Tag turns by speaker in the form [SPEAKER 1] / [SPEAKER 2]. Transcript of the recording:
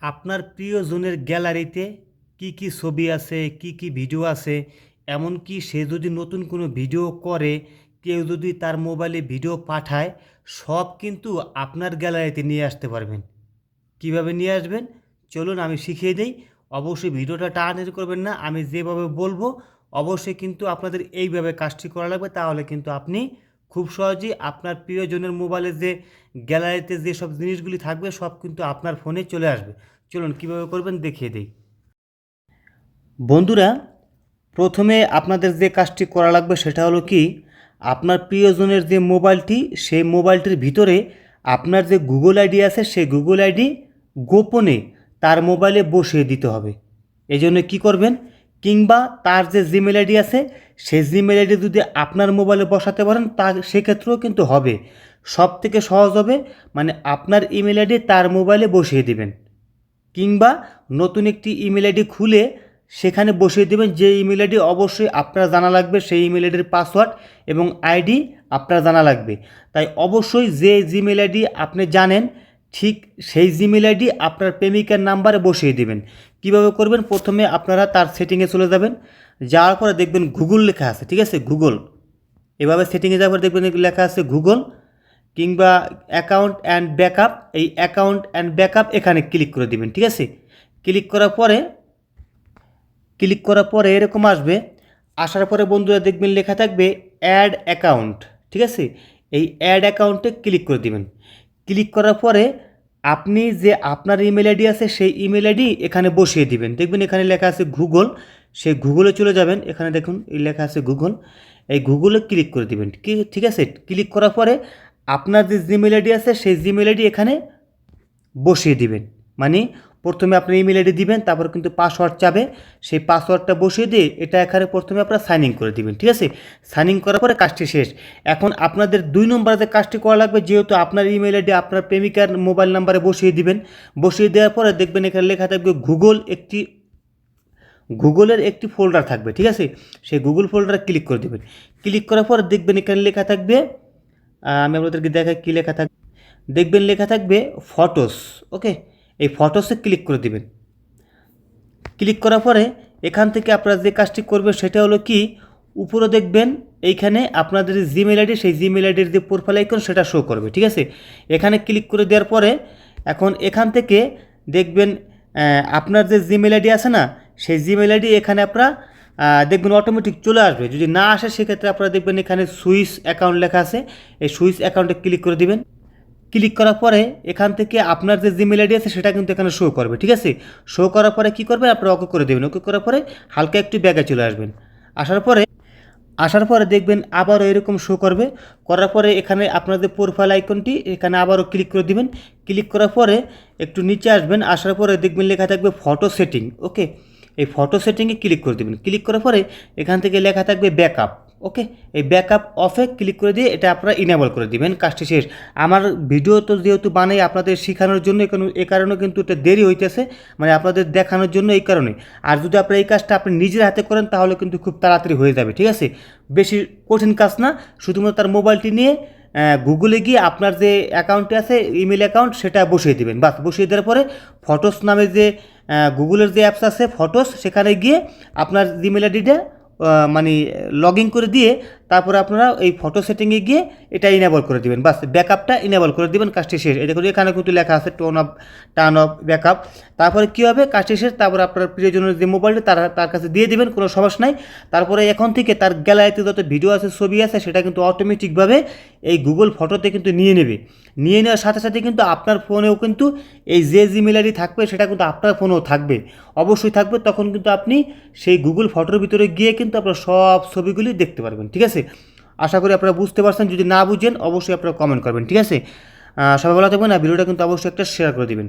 [SPEAKER 1] আপনার প্রিয়জনের গ্যালারিতে কি কি ছবি আছে, কি কি ভিডিও আছে, এমনকি সে যদি নতুন কোনো ভিডিও করে, কেউ যদি তার মোবাইলে ভিডিও পাঠায়, সব কিন্তু আপনার গ্যালারিতে নিয়ে আসতে পারবেন। কিভাবে নিয়ে আসবেন চলুন আমি শিখিয়ে দেই। অবশ্যই ভিডিওটা টানাটানি করবেন না, আমি যেভাবে বলবো অবশ্যই কিন্তু আপনাদের এইভাবে কাজটি করা লাগবে, তাহলে কিন্তু আপনি খুব সহজেই আপনার প্রিয়জনের মোবাইলে যে গ্যালারিতে যেসব জিনিসগুলি থাকবে সব কিন্তু আপনার ফোনে চলে আসবে। চলুন কিভাবে করবেন দেখিয়ে দিই। বন্ধুরা, প্রথমে আপনাদের যে কাজটি করা লাগবে সেটা হলো কি, আপনার প্রিয়জনের যে মোবাইলটি, সেই মোবাইলটির ভিতরে আপনার যে গুগল আইডি আছে সেই গুগল আইডি গোপনে তার মোবাইলে বসিয়ে দিতে হবে। এই জন্য কী করবেন, কিংবা তার যে জিমেল আইডি আছে সেই জিমেল আইডি যদি আপনার মোবাইলে বসাতে পারেন তা সেক্ষেত্রেও কিন্তু হবে। সব থেকে সহজ হবে, মানে আপনার ইমেল আইডি তার মোবাইলে বসিয়ে দিবেন, কিংবা নতুন একটি ইমেল আইডি খুলে সেখানে বসিয়ে দেবেন। যে ইমেল আইডি অবশ্যই আপনার জানা লাগবে, সেই ইমেল আইডির পাসওয়ার্ড এবং আইডি আপনার জানা লাগবে। তাই অবশ্যই যে জিমেল আইডি আপনি জানেন ঠিক সেই জিমেল আইডি আপনার প্রেমিকার নাম্বারে বসিয়ে দেবেন। কিভাবে করবেন, প্রথমে আপনারা তার সেটিংয়ে চলে যাবেন, যাওয়ার পরে দেখবেন গুগল লেখা আছে, ঠিক আছে, গুগল। এভাবে সেটিংয়ে যাওয়ার পর দেখবেন লেখা আছে গুগল, কিংবা অ্যাকাউন্ট অ্যান্ড ব্যাকআপ। এই অ্যাকাউন্ট অ্যান্ড ব্যাকআপ এখানে ক্লিক করে দিবেন, ঠিক আছে। ক্লিক করার পরে এরকম আসবে। আসার পরে বন্ধুরা দেখবেন লেখা থাকবে অ্যাড অ্যাকাউন্ট, ঠিক আছে। এই অ্যাড অ্যাকাউন্টে ক্লিক করে দিবেন। ক্লিক করার পরে আপনি যে আপনার ইমেল আইডি আছে সেই ইমেল আইডি এখানে বসিয়ে দিবেন। দেখবেন এখানে লেখা আছে গুগল, সেই গুগলে চলে যাবেন। এখানে দেখুন এই লেখা আছে গুগল, এই গুগলে ক্লিক করে দিবেন, ঠিক আছে। ক্লিক করার পরে আপনার যে জিমেল আইডি আছে সেই জিমেল আইডি এখানে বসিয়ে দিবেন। মানে প্রথমে আপনি ইমেল আইডি দিবেন, তারপর কিন্তু পাসওয়ার্ড চাবে, সেই পাসওয়ার্ডটা বসিয়ে দিয়ে এটা এখানে প্রথমে আপনারা সাইন ইন করে দিবেন, ঠিক আছে। সাইন ইন করার পরে কাজটি শেষ। এখন আপনাদের 2 নম্বরে যে কাজটি করা লাগবে, যেহেতু আপনার ইমেল আইডি আপনার প্রেমিকার মোবাইল নাম্বারে বসিয়ে দিবেন, বসিয়ে দেওয়ার পরে দেখবেন এখানে লেখা থাকবে গুগলের একটি ফোল্ডার থাকবে, ঠিক আছে। সেই গুগল ফোল্ডারে ক্লিক করে দেবেন। ক্লিক করার পর দেখবেন এখানে লেখা থাকবে, আমি আপনাদেরকে দেখাই কী লেখা থাকবে। দেখবেন লেখা থাকবে ফটোস, ওকে। এই ফটোসে ক্লিক করে দিবেন। ক্লিক করার পরে এখান থেকে আপনারা যে কাজটি করবেন সেটা হলো কি, উপরে দেখবেন এইখানে আপনাদের যে জিমেল আইডি সেই জিমেল আইডির যে প্রোফাইল আইকন সেটা শো করবে, ঠিক আছে। এখানে ক্লিক করে দেওয়ার পরে এখন এখান থেকে দেখবেন আপনার যে জিমেল আইডি আছে না, সেই জিমেল আইডি এখানে আপনারা দেখবেন অটোমেটিক চলে আসবে। যদি না আসে সেক্ষেত্রে আপনারা দেখবেন এখানে সুইচ অ্যাকাউন্ট লেখা আছে, এই সুইচ অ্যাকাউন্টে ক্লিক করে দিবেন। ক্লিক করার পরে এখান থেকে আপনার যে জিমেল আইডি আছে সেটা কিন্তু এখানে শো করবে, ঠিক আছে। শো করার পরে কী করবেন, আপনারা ওকে করে দেবেন। ওকে করার পরে হালকা একটু ব্যাগে চলে আসবেন। আসার পরে দেখবেন আবারও এরকম শো করবে। করার পরে এখানে আপনার যে প্রোফাইল আইকনটি এখানে আবারও ক্লিক করে দিবেন। ক্লিক করার পরে একটু নিচে আসবেন, আসার পরে দেখবেন লেখা থাকবে ফটো সেটিং, ওকে। এই ফটো সেটিংয়ে ক্লিক করে দেবেন। ক্লিক করার পরে এখান থেকে লেখা থাকবে ব্যাকআপ, ওকে। এই ব্যাকআপ অফে ক্লিক করে দিয়ে এটা আপনারা ইনেবল করে দিবেন। কাজটি শেষ। আমার ভিডিও তো যেহেতু বানাই আপনাদের শেখানোর জন্য, এই কারণে কিন্তু এটা দেরি হইতেছে, মানে আপনাদের দেখানোর জন্য এই কারণে। আর যদি আপনার এই কাজটা আপনি নিজের হাতে করেন তাহলে কিন্তু খুব তাড়াতাড়ি হয়ে যাবে, ঠিক আছে। বেশি কঠিন কাজ না, শুধুমাত্র তার মোবাইলটি নিয়ে গুগলে গিয়ে আপনার যে অ্যাকাউন্টে আছে ইমেল অ্যাকাউন্ট সেটা বসিয়ে দেবেন। বাস বসিয়ে দেওয়ার পরে ফটোস নামে যে গুগলের যে অ্যাপস আছে ফটোস, সেখানে গিয়ে আপনার জিমেল আইডিটা মানে লগ ইন করে দিয়ে তারপরে আপনারা এই ফটো সেটিংয়ে গিয়ে এটা ইনেবল করে দিবেন। বাস ব্যাকআপটা ইনেবল করে দিবেন, কাজটি শেষ। এটা করে এখানে কিন্তু লেখা আছে টার্ন অফ ব্যাকআপ। তারপরে কী হবে, কাজটি শেষ। তারপরে আপনার প্রিয়জনের যে মোবাইলটি তার কাছে দিয়ে দিবেন, কোনো সমস্যা নাই। তারপরে এখন থেকে তার গ্যালারিতে যত ভিডিও আছে ছবি আছে সেটা কিন্তু অটোমেটিকভাবে এই গুগল ফটোতে কিন্তু নিয়ে নেবে। নিয়ে নেওয়ার সাথে সাথে কিন্তু আপনার ফোনেও কিন্তু এই যে জিমেল আইডি থাকবে সেটা কিন্তু আপনার ফোনেও থাকবে, অবশ্যই থাকবে। তখন কিন্তু আপনি সেই গুগল ফটোর ভিতরে গিয়ে কিন্তু আপনার সব ছবিগুলি দেখতে পারবেন, ঠিক আছে। আশা করি আপনারা বুঝতে পারছেন। যদি না বুঝেন অবশ্যই আপনারা কমেন্ট করবেন, ঠিক আছে। সবাই ভালো থাকবেন। আর ভিডিওটা কিন্তু অবশ্যই একটা শেয়ার করে দিবেন।